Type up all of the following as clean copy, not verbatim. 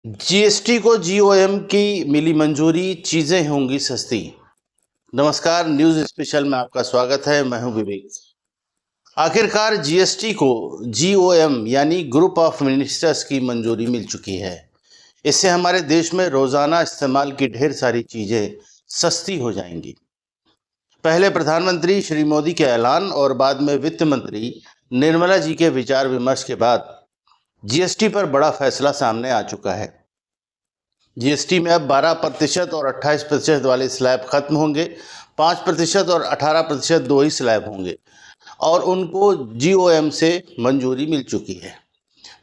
GST को GoM की मिली मंजूरी, चीजें होंगी सस्ती। नमस्कार, न्यूज स्पेशल में आपका स्वागत है। मैं हूं विवेक। आखिरकार जीएसटी को जीओएम यानी ग्रुप ऑफ मिनिस्टर्स की मंजूरी मिल चुकी है। इससे हमारे देश में रोजाना इस्तेमाल की ढेर सारी चीजें सस्ती हो जाएंगी। पहले प्रधानमंत्री श्री मोदी के ऐलान और बाद में वित्त मंत्री निर्मला जी के विचार विमर्श के बाद जीएसटी पर बड़ा फैसला सामने आ चुका है। जीएसटी में अब 12% और 28% वाले स्लैब खत्म होंगे। 5% और 18% दो ही स्लैब होंगे और उनको जीओएम से मंजूरी मिल चुकी है।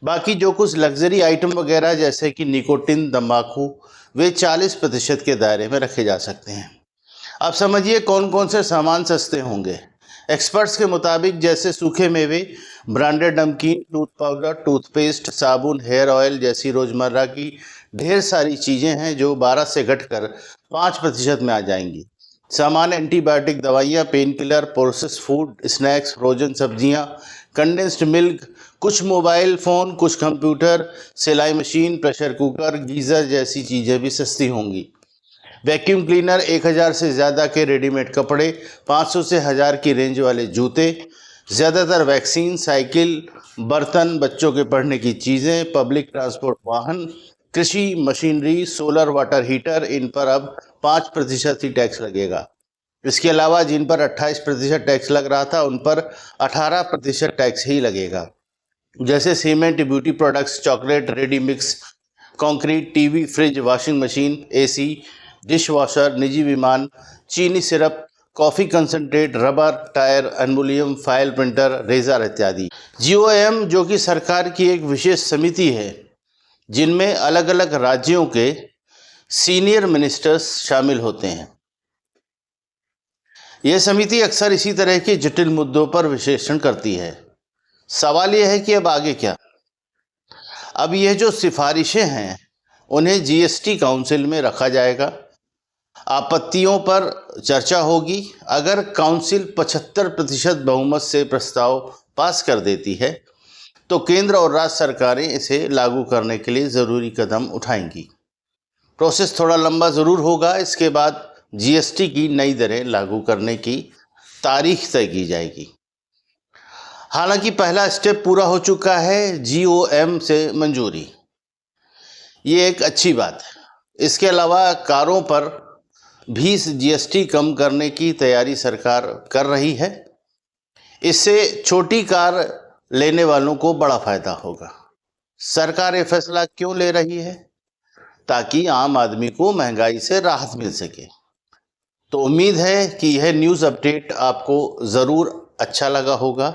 बाकी जो कुछ लग्जरी आइटम वगैरह जैसे कि निकोटिन, तंबाकू, वे 40% के दायरे में रखे जा सकते हैं। अब समझिए कौन कौन से सामान सस्ते होंगे। एक्सपर्ट्स के मुताबिक जैसे सूखे मेवे, ब्रांडेड नमकीन, टूथ पाउडर, टूथपेस्ट, साबुन, हेयर ऑयल जैसी रोजमर्रा की ढेर सारी चीजें हैं जो 12 से घटकर 5% में आ जाएंगी। सामान्य एंटीबायोटिक दवाइयाँ, pain killer, processed food, snacks, frozen सब्जियाँ, कंडेंस्ड मिल्क, कुछ मोबाइल फ़ोन, कुछ कंप्यूटर, सिलाई मशीन, प्रेशर कुकर, गीज़र जैसी चीज़ें भी सस्ती होंगी। वैक्यूम क्लीनर, 1000 से ज़्यादा के रेडीमेड कपड़े, 500 से 1000 की रेंज वाले जूते, ज़्यादातर वैक्सीन, साइकिल, बर्तन, बच्चों के पढ़ने की चीज़ें, पब्लिक ट्रांसपोर्ट वाहन, कृषि मशीनरी, सोलर वाटर हीटर, इन पर अब 5% ही टैक्स लगेगा। इसके अलावा जिन पर 28% टैक्स लग रहा था उन पर 18% टैक्स ही लगेगा। जैसे cement, beauty products, chocolate, ready mix concrete, TV, fridge, washing machine, AC, dish washer, निजी विमान, चीनी syrup, coffee concentrate, rubber, tyre, aluminium, file printer, razor इत्यादि। जीओएम जो कि सरकार की एक विशेष समिति है जिनमें अलग अलग राज्यों के सीनियर मिनिस्टर्स शामिल होते हैं। यह समिति अक्सर इसी तरह के जटिल मुद्दों पर विश्लेषण करती है। सवाल यह है कि अब आगे क्या। अब यह जो सिफारिशें हैं उन्हें जीएसटी काउंसिल में रखा जाएगा। आपत्तियों पर चर्चा होगी। अगर काउंसिल 75% बहुमत से प्रस्ताव पास कर देती है तो केंद्र और राज्य सरकारें इसे लागू करने के लिए ज़रूरी कदम उठाएंगी। प्रोसेस थोड़ा लंबा ज़रूर होगा। इसके बाद जीएसटी की नई दरें लागू करने की तारीख तय की जाएगी। हालांकि पहला स्टेप पूरा हो चुका है, जीओएम से मंजूरी। ये एक अच्छी बात है। इसके अलावा कारों पर भी जीएसटी कम करने की तैयारी सरकार कर रही है। इससे छोटी कार लेने वालों को बड़ा फायदा होगा। सरकार ये फैसला क्यों ले रही है? ताकि आम आदमी को महंगाई से राहत मिल सके। तो उम्मीद है कि यह न्यूज़ अपडेट आपको ज़रूर अच्छा लगा होगा।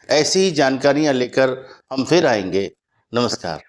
ऐसी ही जानकारियां लेकर हम फिर आएंगे। नमस्कार।